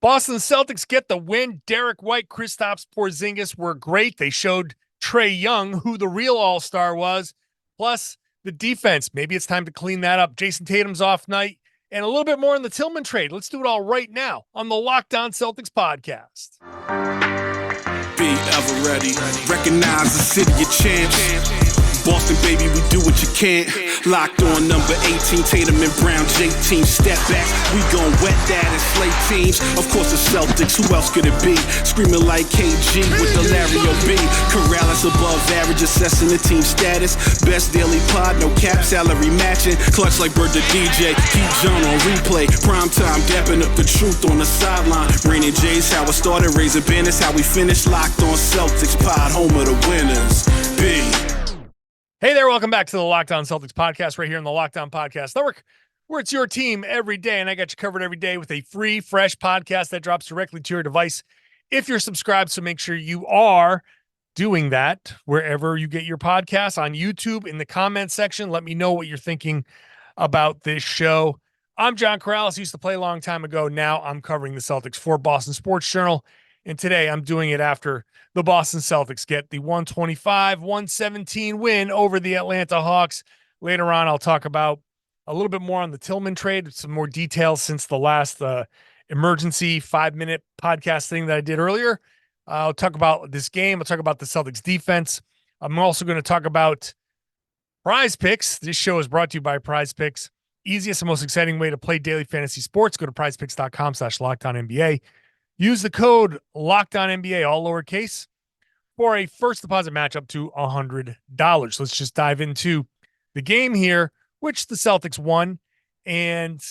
Boston Celtics get the win. Derrick Whtie, Kristaps Porzingis were great. They showed Trae Young who the real all-star was, plus the defense. Maybe it's time to clean that up. Jayson Tatum's off night, and a little bit more on the Tillman trade. Let's do it all right now on the Locked On Celtics podcast. Be ever ready. Recognize the city of champs. Boston, baby, we do what you can't. Locked on number 18, Tatum and Brown, J-team, step back. We gon' wet that and slay teams. Of course, the Celtics, who else could it be? Screaming like KG with the Larry O.B. Karalis above average, assessing the team status. Best daily pod, no cap, salary matching. Clutch like Bird the DJ, keep John on replay. Prime time, dapping up the truth on the sideline. Raining J's, how it started, raising banners, how we finished. Locked on Celtics pod, home of the winners. B. Hey there, welcome back to the Locked On Celtics podcast right here on the Locked On Podcast Network, where it's your team every day, and I got you covered every day with a free, fresh podcast that drops directly to your device if you're subscribed, so make sure you are doing that wherever you get your podcasts, on YouTube, in the comments section. Let me know what you're thinking about this show. I'm John Karalis, used to play a long time ago. Now I'm covering the Celtics for Boston Sports Journal, and today I'm doing it after the Boston Celtics get the 125-117 win over the Atlanta Hawks. Later on, I'll talk about a little bit more on the Tillman trade, some more details since the last emergency 5-minute podcast thing that I did earlier. I'll talk about this game. I'll talk about the Celtics defense. I'm also going to talk about PrizePicks. This show is brought to you by PrizePicks. Easiest and most exciting way to play daily fantasy sports. Go to prizepicks.com/LockedOnNBA. Use the code LOCKEDONNBA, all lowercase, for a first deposit match up to $100. Let's just dive into the game here, which the Celtics won. And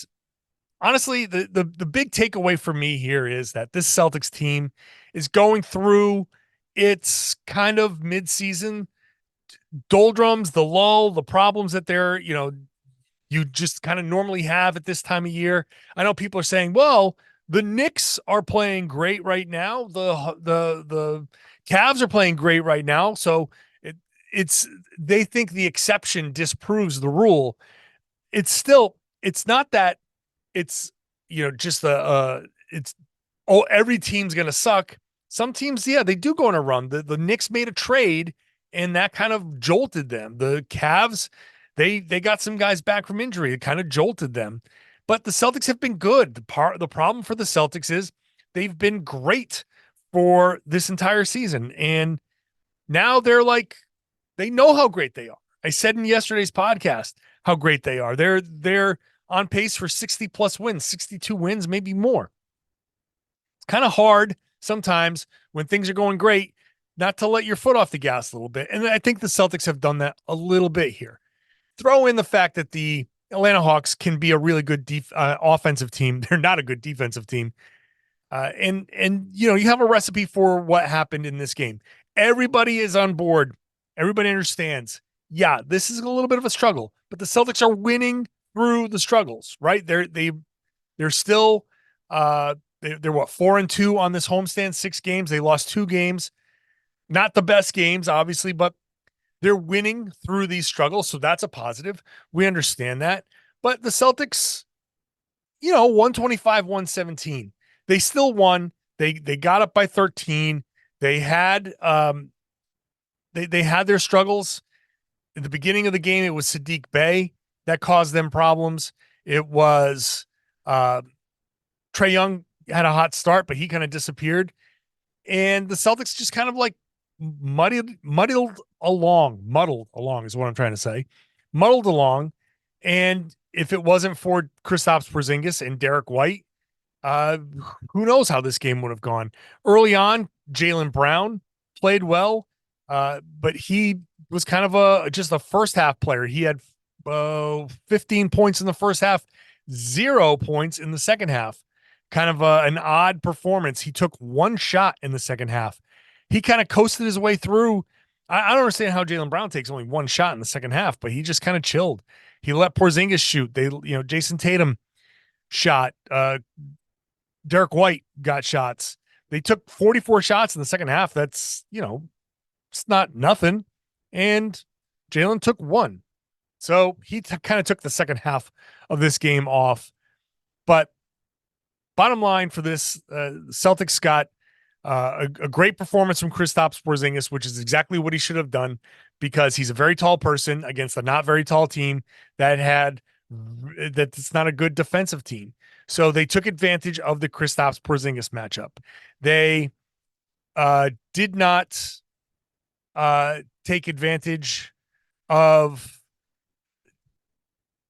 honestly, the big takeaway for me here is that this Celtics team is going through its kind of midseason doldrums, the lull, the problems that they're, you just kind of normally have at this time of year. I know people are saying, well, the Knicks are playing great right now. The Cavs are playing great right now. So they think the exception disproves the rule. It's not that it's, just every team's going to suck. Some teams, yeah, they do go on a run. The Knicks made a trade and that kind of jolted them. The Cavs, they got some guys back from injury. It kind of jolted them. But the Celtics have been good. The problem for the Celtics is they've been great for this entire season. And now they're like, they know how great they are. I said in yesterday's podcast how great they are. They're on pace for 60 plus wins, 62 wins, maybe more. It's kind of hard sometimes when things are going great not to let your foot off the gas a little bit. And I think the Celtics have done that a little bit here. Throw in the fact that the Atlanta Hawks can be a really good offensive team. They're not a good defensive team. And you have a recipe for what happened in this game. Everybody is on board. Everybody understands. Yeah, this is a little bit of a struggle, but the Celtics are winning through the struggles, right? They're still they're 4-2 on this homestand, 6 games. They lost 2 games. Not the best games, obviously, but they're winning through these struggles, so that's a positive. We understand that. But the Celtics, 125-117. They still won. They got up by 13. They had they had their struggles. At the beginning of the game, it was Saddiq Bey that caused them problems. It was Trae Young had a hot start, but he kind of disappeared. And the Celtics just kind of like muddled along is what I'm trying to say. Muddled along. And if it wasn't for Kristaps Porzingis and Derrick Whtie, who knows how this game would have gone. Early on, Jaylen Brown played well, but he was kind of just a first half player. He had 15 points in the first half, 0 points in the second half. Kind of an odd performance. He took 1 shot in the second half. He kind of coasted his way through. I don't understand how Jaylen Brown takes only 1 shot in the second half, but he just kind of chilled. He let Porzingis shoot. Jayson Tatum shot. Derrick Whtie got shots. They took 44 shots in the second half. That's, it's not nothing. And Jaylen took 1. So he kind of took the second half of this game off. But bottom line for this, Celtics got a great performance from Kristaps Porzingis, which is exactly what he should have done because he's a very tall person against a not very tall team that's not a good defensive team. So they took advantage of the Kristaps Porzingis matchup. They did not take advantage of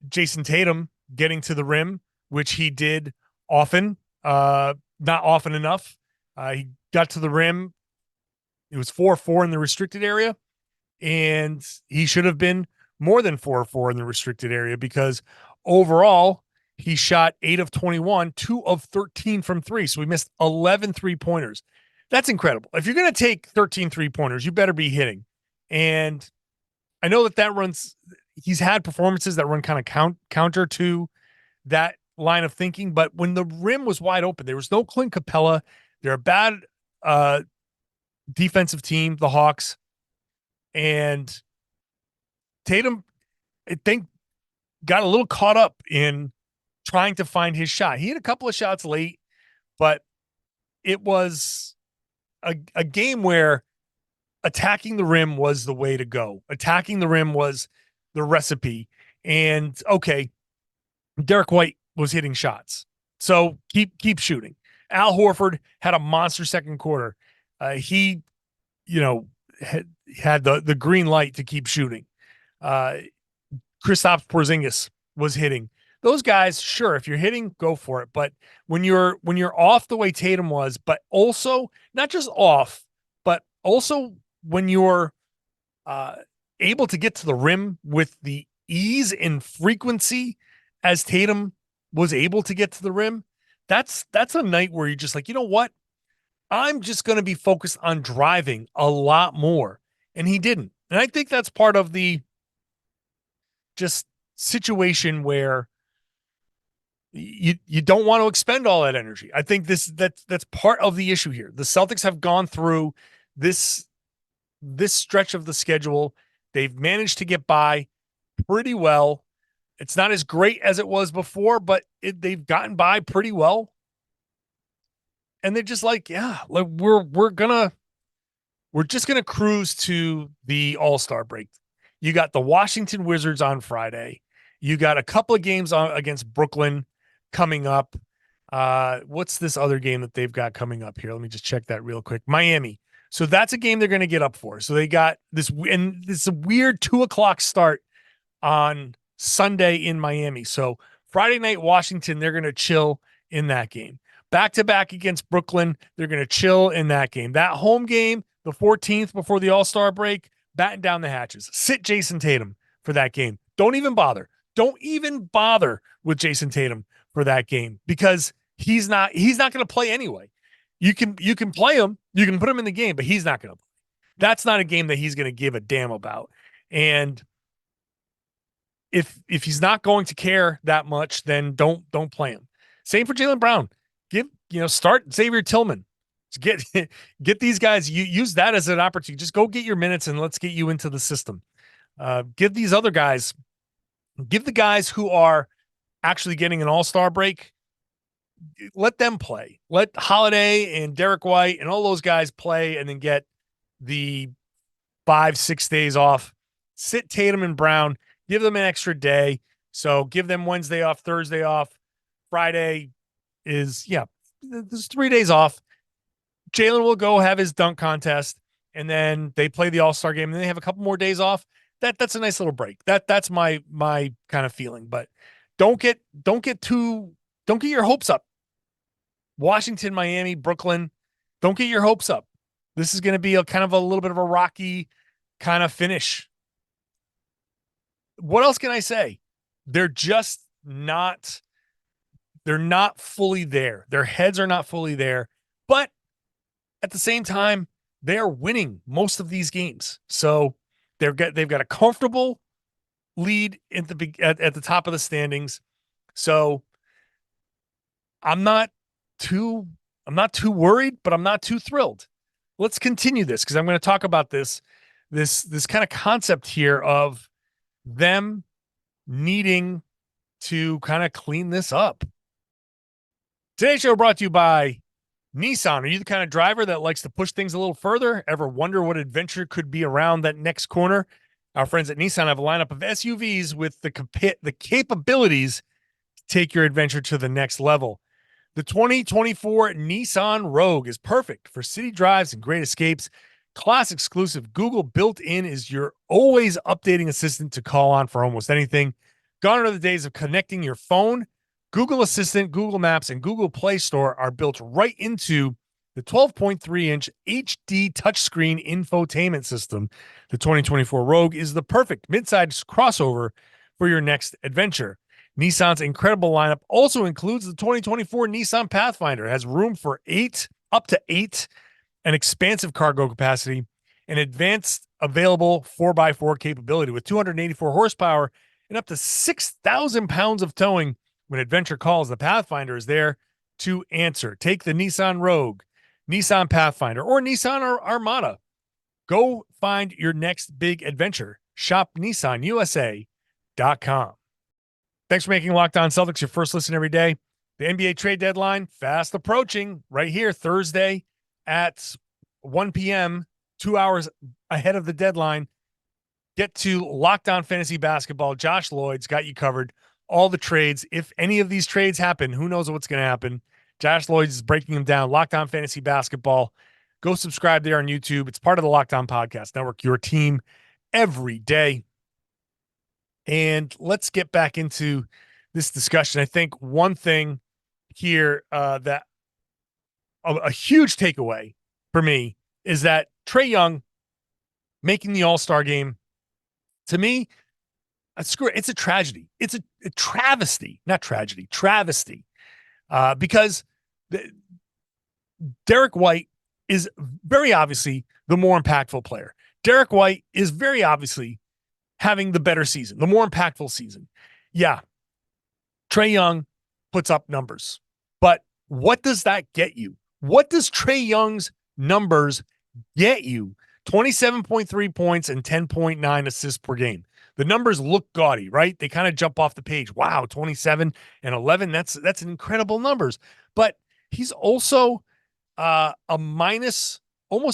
Jayson Tatum getting to the rim, which he did often, not often enough. He got to the rim. It was 4-4 in the restricted area, and he should have been more than 4-4 in the restricted area because overall he shot 8 of 21, 2 of 13 from 3. So we missed 11 3-pointers. That's incredible. If you're going to take 13 3-pointers, you better be hitting. And I know that runs, he's had performances that run kind of counter to that line of thinking, but when the rim was wide open, there was no Clint Capella. They're a bad defensive team, the Hawks. And Tatum, I think, got a little caught up in trying to find his shot. He had a couple of shots late, but it was a game where attacking the rim was the way to go. Attacking the rim was the recipe. And okay, Derrick White was hitting shots. So keep shooting. Al Horford had a monster second quarter. He, had the green light to keep shooting. Kristaps Porzingis was hitting. Those guys, sure, if you're hitting, go for it. But when you're off the way Tatum was, but also not just off, but also when you're able to get to the rim with the ease and frequency as Tatum was able to get to the rim, that's a night where you're just like, you know what? I'm just going to be focused on driving a lot more. And he didn't. And I think that's part of the just situation where you don't want to expend all that energy. I think that's part of the issue here. The Celtics have gone through this stretch of the schedule. They've managed to get by pretty well. It's not as great as it was before, but they've gotten by pretty well. And they're just like, yeah, like we're just gonna cruise to the All-Star break. You got the Washington Wizards on Friday. You got a couple of games against Brooklyn coming up. What's this other game that they've got coming up here? Let me just check that real quick. Miami. So that's a game they're going to get up for. So they got this, and this is a weird 2:00 start on Sunday in Miami. So Friday night, Washington, they're going to chill in that game. Back-to-back against Brooklyn, they're going to chill in that game. That home game, the 14th before the All-Star break, batten down the hatches. Sit Jayson Tatum for that game. Don't even bother. Don't even bother with Jayson Tatum for that game because he's not going to play anyway. You can play him, you can put him in the game, but he's not going to play. That's not a game that he's going to give a damn about. And if he's not going to care that much, then don't play him. Same for Jaylen Brown. Start Xavier Tillman. Get these guys. You use that as an opportunity. Just go get your minutes and let's get you into the system. Give these other guys. Give the guys who are actually getting an all-star break. Let them play. Let Holiday and Derrick White and all those guys play, and then get the 5-6 days off. Sit Tatum and Brown. Give them an extra day. So give them Wednesday off, Thursday off. Friday is, there's 3 days off. Jaylen will go have his dunk contest, and then they play the All-Star game, and then they have a couple more days off. That's a nice little break. That's my kind of feeling. But don't get your hopes up. Washington, Miami, Brooklyn, don't get your hopes up. This is going to be a kind of a little bit of a rocky kind of finish. What else can I say? They're not fully there. Their heads are not fully there, but at the same time, they are winning most of these games. So they've got a comfortable lead at the top of the standings. So I'm not too worried, but I'm not too thrilled. Let's continue this because I'm going to talk about this kind of concept here of them needing to kind of clean this up. Today's show brought to you by Nissan. Are you the kind of driver that likes to push things a little further? Ever wonder what adventure could be around that next corner? Our friends at Nissan have a lineup of SUVs with the capabilities to take your adventure to the next level. The 2024 Nissan Rogue is perfect for city drives and great escapes. Class exclusive Google built-in is your always updating assistant to call on for almost anything. Gone are the days of connecting your phone. Google Assistant, Google Maps, and Google Play Store are built right into the 12.3-inch HD touchscreen infotainment system. The 2024 Rogue is the perfect midsize crossover for your next adventure. Nissan's incredible lineup also includes the 2024 Nissan Pathfinder. It has room for up to eight, an expansive cargo capacity, an advanced available 4x4 capability with 284 horsepower and up to 6,000 pounds of towing. When adventure calls, the Pathfinder is there to answer. Take the Nissan Rogue, Nissan Pathfinder, or Nissan Armada. Go find your next big adventure. Shop NissanUSA.com. Thanks for making Locked On Celtics your first listen every day. The NBA trade deadline fast approaching right here Thursday at 1 p.m., 2 hours ahead of the deadline. Get to Locked On Fantasy Basketball. Josh Lloyd's got you covered. All the trades. If any of these trades happen, who knows what's going to happen? Josh Lloyd's is breaking them down. Locked On Fantasy Basketball. Go subscribe there on YouTube. It's part of the Locked On Podcast Network, your team every day. And let's get back into this discussion. I think one thing here that a huge takeaway for me is that Trae Young making the All-Star game, to me, it's a tragedy. It's a travesty, not tragedy, travesty. Because Derrick White is very obviously the more impactful player. Derrick White is very obviously having the better season, the more impactful season. Yeah, Trae Young puts up numbers. But what does that get you? What does Trae Young's numbers get you? 27.3 points and 10.9 assists per game. The numbers look gaudy, right? They kind of jump off the page. Wow, 27 and 11. That's an incredible numbers. But he's also almost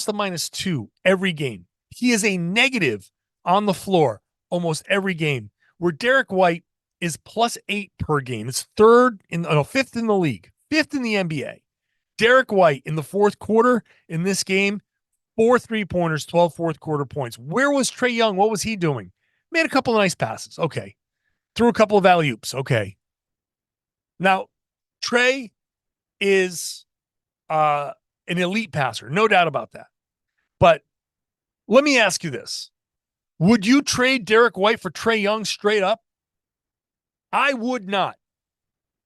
a -2 every game. He is a negative on the floor almost every game, where Derrick White is +8 per game. It's fifth in the league, fifth in the NBA. Derrick White in the fourth quarter in this game, 4 3-pointers, 12 fourth quarter points. Where was Trae Young? What was he doing? Made a couple of nice passes. Okay. Threw a couple of alley-oops. Okay. Now, Trae is an elite passer. No doubt about that. But let me ask you this. Would you trade Derrick White for Trae Young straight up? I would not.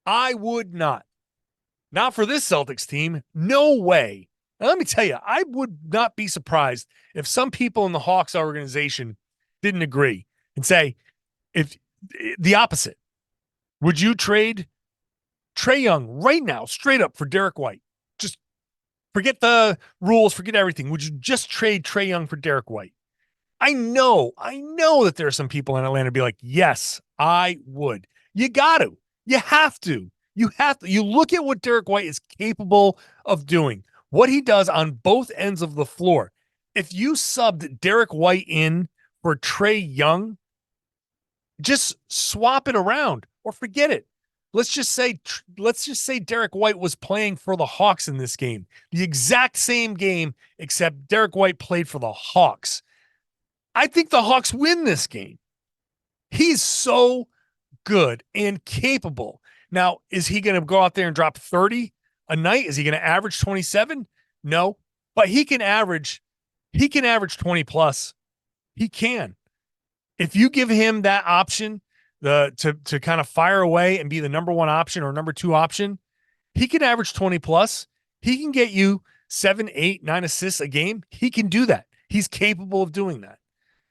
I would not. Not for this Celtics team. No way. Now, let me tell you, I would not be surprised if some people in the Hawks organization didn't agree and say, if the opposite, would you trade Trae Young right now, straight up, for Derrick White? Just forget the rules, forget everything. Would you just trade Trae Young for Derrick White? I know that there are some people in Atlanta be like, yes, I would. You got to. You have to. You have to. You look at what Derrick White is capable of doing, what he does on both ends of the floor. If you subbed Derrick White in for Trae Young, just swap it around or forget it. Let's just say Derrick White was playing for the Hawks in this game. The exact same game, except Derrick White played for the Hawks. I think the Hawks win this game. He's so good and capable. Now, is he going to go out there and drop 30 a night? Is he going to average 27? No, but he can average 20 plus. He can. If you give him that option, to kind of fire away and be the number one option or number two option, he can average 20 plus. He can get you 7, 8, 9 assists a game. He can do that. He's capable of doing that.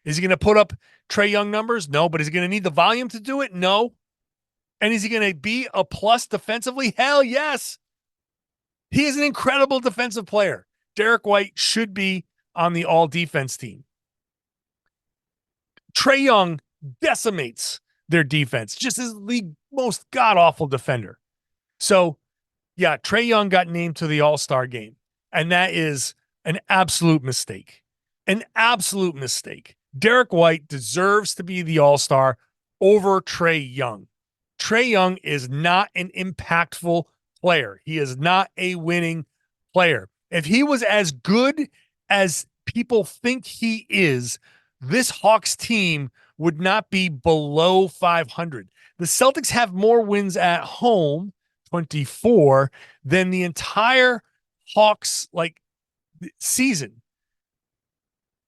Is he going to put up Trae Young numbers? No, but is he going to need the volume to do it? No. And is he going to be a plus defensively? Hell yes. He is an incredible defensive player. Derrick White should be on the all-defense team. Trae Young decimates their defense, just as the most god-awful defender. So Yeah, Trae Young got named to the All-Star game, and that is an absolute mistake. An absolute mistake. Derrick White deserves to be the All-Star over Trae Young. Trae Young is not an impactful player. He is not a winning player. If he was as good as people think he is, this Hawks team would not be below 500. The Celtics have more wins at home, 24, than the entire Hawks season.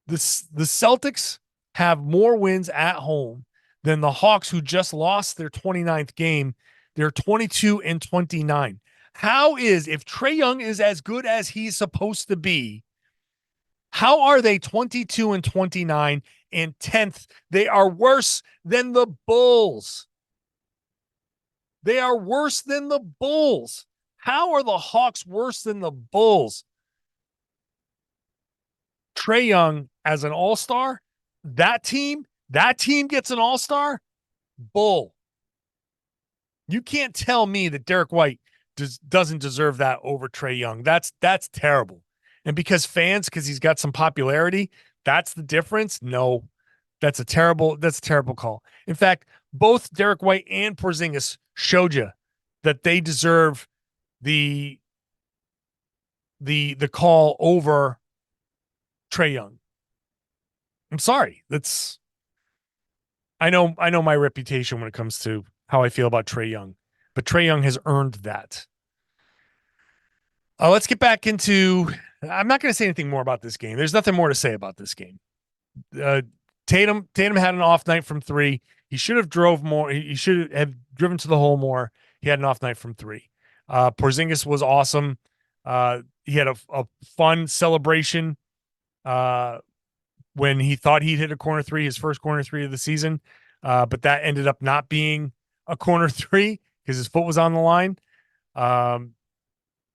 The Celtics have more wins at home than the Hawks, who just lost their 29th game. They're 22-29. How is, if Trae Young is as good as he's supposed to be, how are they 22-29 and 10th? They are worse than the Bulls. They are worse than the Bulls. How are the Hawks worse than the Bulls? Trae Young as an all-star, that team gets an all-star. Bull. You can't tell me that Derrick White doesn't deserve that over Trae Young. That's terrible. And because he's got some popularity, that's the difference. No, that's a terrible call. In fact, both Derrick White and Porzingis showed you that they deserve the call over Trae Young. I'm sorry. I know my reputation when it comes to how I feel about Trae Young, but Trae Young has earned that. Let's get back into, I'm not going to say anything more about this game. There's nothing more to say about this game. Tatum had an off night from 3. He should have drove more. He should have driven to the hole more. He had an off night from 3. Porzingis was awesome. He had a fun celebration when he thought he'd hit a corner 3, his first corner 3 of the season. But that ended up not being a corner 3 because his foot was on the line.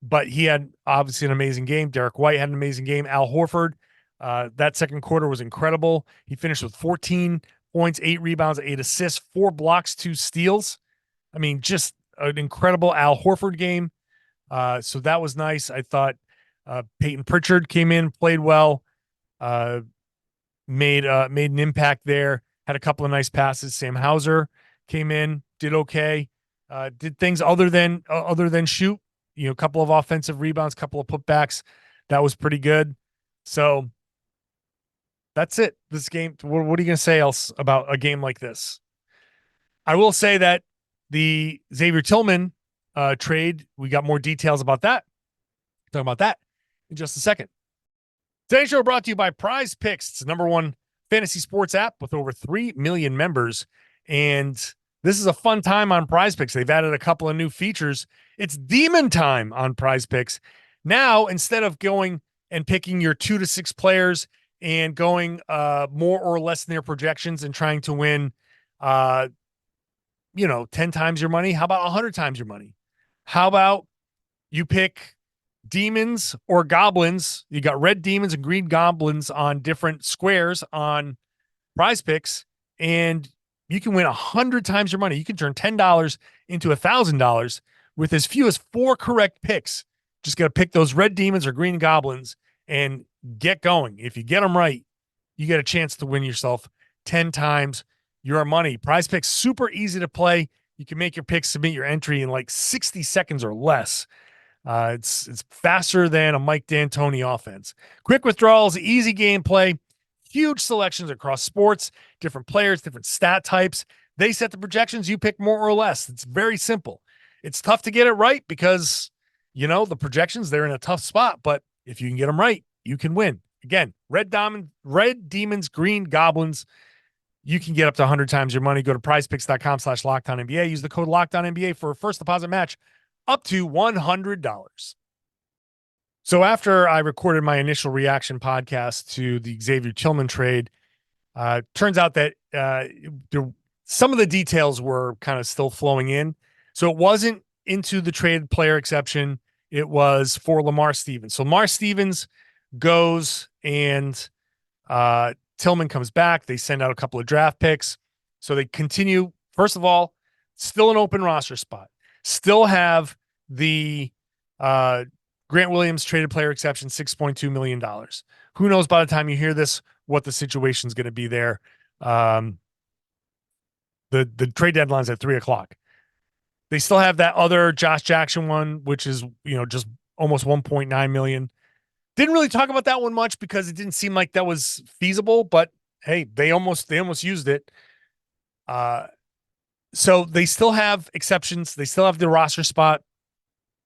But he had obviously an amazing game. Derrick White had an amazing game. Al Horford, that second quarter was incredible. He finished with 14 points, 8 rebounds, 8 assists, 4 blocks, 2 steals. I mean, just an incredible Al Horford game. So that was nice. I thought Peyton Pritchard came in, played well, made an impact there. Had a couple of nice passes. Sam Hauser came in, did okay, did things other than shoot. A couple of offensive rebounds, couple of putbacks. That was pretty good. So that's it. This game. What are you going to say else about a game like this? I will say that the Xavier Tillman trade, we got more details about that. Talk about that in just a second. Today's show brought to you by PrizePicks. It's the #1 fantasy sports app with over 3 million members. And this is a fun time on PrizePicks. They've added a couple of new features. It's demon time on PrizePicks. Now, instead of going and picking your 2 to 6 players and going more or less than their projections and trying to win 10 times your money, how about 100 times your money? How about you pick demons or goblins? You got red demons and green goblins on different squares on PrizePicks, and you can win 100 times your money. You can turn $10 into $1,000 with as few as 4 correct picks. Just got to pick those red demons or green goblins and get going. If you get them right, you get a chance to win yourself 10 times your money. PrizePicks, super easy to play. You can make your picks, submit your entry in like 60 seconds or less. It's faster than a Mike D'Antoni offense. Quick withdrawals, easy gameplay, huge selections across sports, different players, different stat types. They set the projections. You pick more or less. It's very simple. It's tough to get it right because, the projections, they're in a tough spot. But if you can get them right, you can win. Again, red demons, green goblins. You can get up to 100 times your money. Go to prizepicks.com/LockedOnNBA. Use the code LockedOnNBA for a first deposit match up to $100. So after I recorded my initial reaction podcast to the Xavier Tillman trade, turns out that some of the details were kind of still flowing in. So it wasn't into the trade player exception. It was for Lamar Stevens. So Lamar Stevens goes and Tillman comes back. They send out a couple of draft picks. So they continue. First of all, still an open roster spot. Still have the Grant Williams traded player exception, $6.2 million. Who knows by the time you hear this what the situation's going to be there. The trade deadline's at 3:00. They still have that other Josh Jackson one, which is, just almost 1.9 million. Didn't really talk about that one much because it didn't seem like that was feasible, but hey, they almost used it. So they still have exceptions. They still have the roster spot.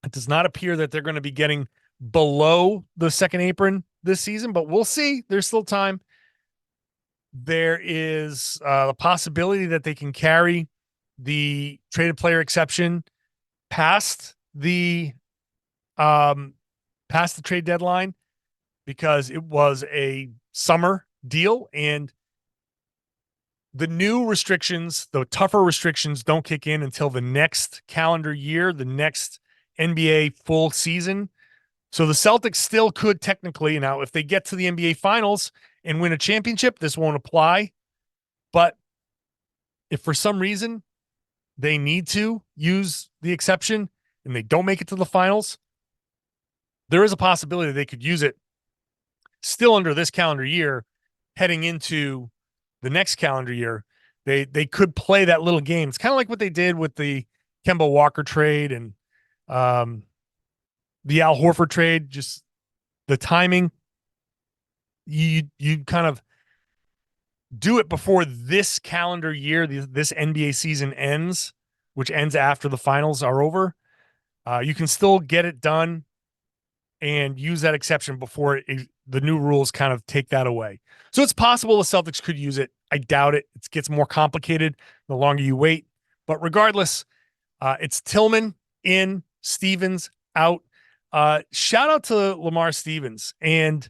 It does not appear that they're going to be getting below the second apron this season, but we'll see. There's still time. There is the possibility that they can carry the traded player exception past the trade deadline because it was a summer deal, and the new restrictions, the tougher restrictions, don't kick in until the next calendar year, the next NBA full season. So the Celtics still could technically, now if they get to the NBA finals and win a championship, this won't apply. But if for some reason they need to use the exception and they don't make it to the finals, there is a possibility they could use it still under this calendar year, heading into the next calendar year. They could play that little game. It's kind of like what they did with the Kemba Walker trade and the Al Horford trade. Just the timing, you kind of do it before this calendar year, this NBA season ends, which ends after the finals are over. You can still get it done and use that exception before the new rules kind of take that away. So it's possible the Celtics could use it. I doubt it. It gets more complicated the longer you wait. But regardless, it's Tillman in, Stevens out. Shout out to Lamar Stevens. And,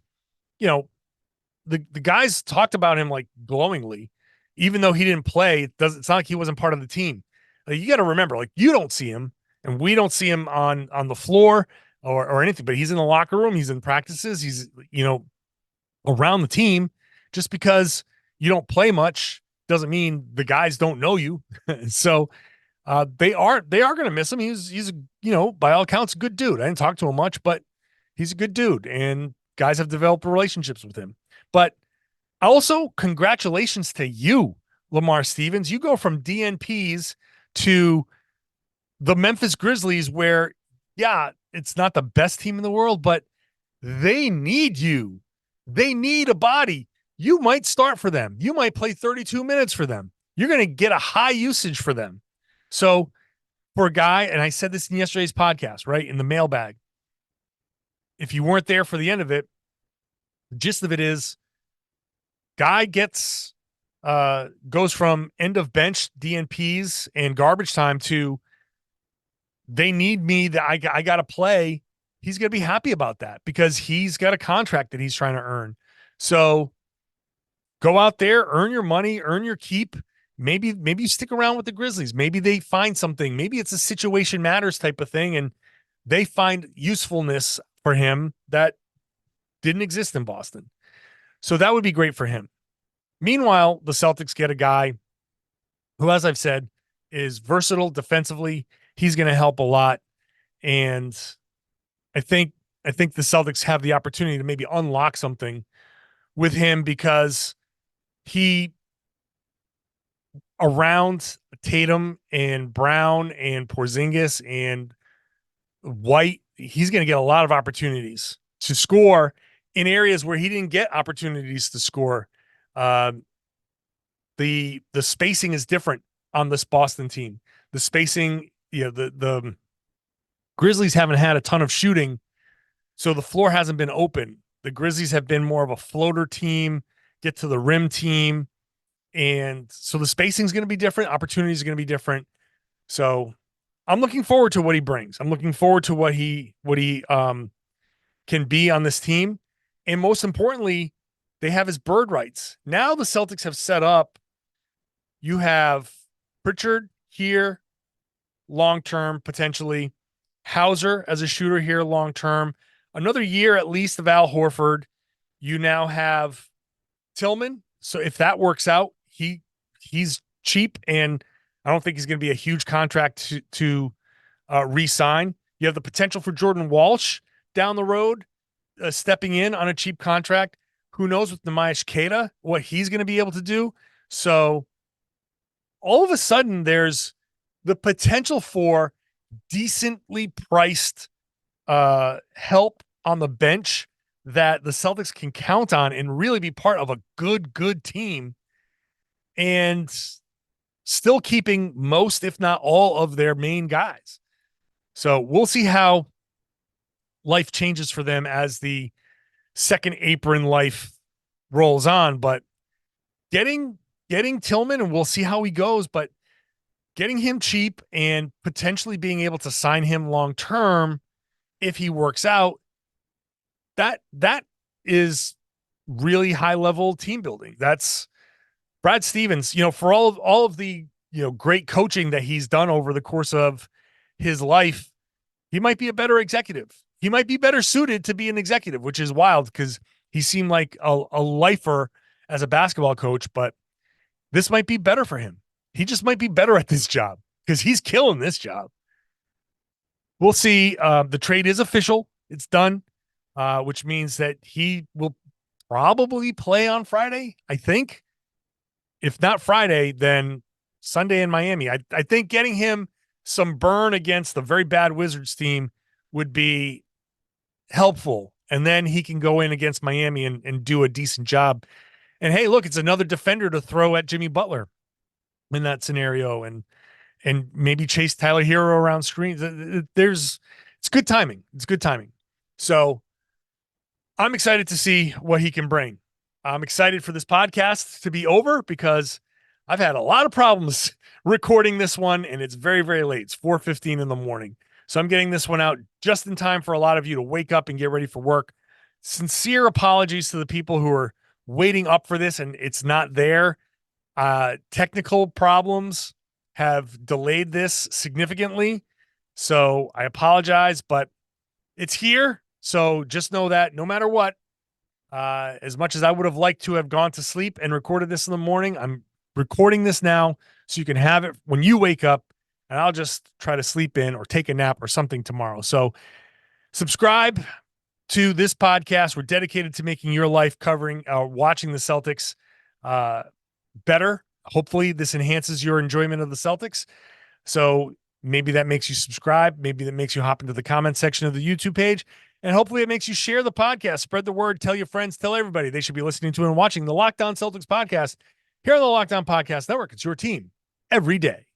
the guys talked about him like glowingly, even though he didn't play. It's not like he wasn't part of the team. You got to remember, like, you don't see him and we don't see him on the floor or anything, but he's in the locker room. He's in practices. He's, around the team. Just because you don't play much doesn't mean the guys don't know you. So they are going to miss him. He's by all accounts, a good dude. I didn't talk to him much, but he's a good dude and guys have developed relationships with him. But also congratulations to you, Lamar Stevens. You go from DNPs to the Memphis Grizzlies, where, yeah, it's not the best team in the world, but they need you. They need a body. You might start for them. You might play 32 minutes for them. You're going to get a high usage for them. So for a guy, and I said this in yesterday's podcast, right, in the mailbag, if you weren't there for the end of it, the gist of it is guy goes from end of bench DNPs and garbage time to they need me, that I got to play. He's going to be happy about that because he's got a contract that he's trying to earn. So go out there, earn your money, earn your keep. Maybe you stick around with the Grizzlies. Maybe they find something. Maybe it's a situation matters type of thing, and they find usefulness for him that didn't exist in Boston. So that would be great for him. Meanwhile, the Celtics get a guy who, as I've said, is versatile defensively. He's going to help a lot. And I think the Celtics have the opportunity to maybe unlock something with him because he, around Tatum and Brown and Porzingis and White, he's going to get a lot of opportunities to score in areas where he didn't get opportunities to score. The spacing is different on this Boston team. The spacing, the Grizzlies haven't had a ton of shooting, so the floor hasn't been open. The Grizzlies have been more of a floater team, get to the rim team, and so the spacing is going to be different. Opportunities are going to be different. So I'm looking forward to what he brings. I'm looking forward to what he can be on this team. And most importantly, they have his bird rights. Now the Celtics have set up, you have Pritchard here long-term, potentially. Hauser as a shooter here long-term. Another year at least of Al Horford. You now have Tillman. So if that works out, he's cheap, and I don't think he's going to be a huge contract to re-sign. You have the potential for Jordan Walsh down the road, stepping in on a cheap contract. Who knows with Nehemiah Queta, what he's going to be able to do. So all of a sudden, there's the potential for decently priced help on the bench that the Celtics can count on and really be part of a good team, and still keeping most, if not all, of their main guys. So we'll see how life changes for them as the second apron life rolls on. But getting Tillman, and we'll see how he goes, but getting him cheap and potentially being able to sign him long term if he works out, that is really high level team building. That's Brad Stevens, for all of the, great coaching that he's done over the course of his life, he might be a better executive. He might be better suited to be an executive, which is wild because he seemed like a lifer as a basketball coach, but this might be better for him. He just might be better at this job because he's killing this job. We'll see. The trade is official. It's done, which means that he will probably play on Friday, I think. If not Friday, then Sunday in Miami. I think getting him some burn against the very bad Wizards team would be helpful. And then he can go in against Miami and do a decent job. And hey, look, it's another defender to throw at Jimmy Butler in that scenario, and maybe chase Tyler Hero around screens. It's good timing. It's good timing. So I'm excited to see what he can bring. I'm excited for this podcast to be over because I've had a lot of problems recording this one, and it's very, very late. It's 4:15 in the morning. So I'm getting this one out just in time for a lot of you to wake up and get ready for work. Sincere apologies to the people who are waiting up for this and it's not there. Technical problems have delayed this significantly. So I apologize, but it's here. So just know that no matter what, as much as I would have liked to have gone to sleep and recorded this in the morning, I'm recording this now so you can have it when you wake up, and I'll just try to sleep in or take a nap or something tomorrow. So subscribe to this podcast. We're dedicated to making your life watching the Celtics better. Hopefully this enhances your enjoyment of the Celtics. So maybe that makes you subscribe. Maybe that makes you hop into the comment section of the YouTube page. And hopefully it makes you share the podcast, spread the word, tell your friends, tell everybody they should be listening to and watching the Locked On Celtics podcast here on the Locked On Podcast Network. It's your team every day.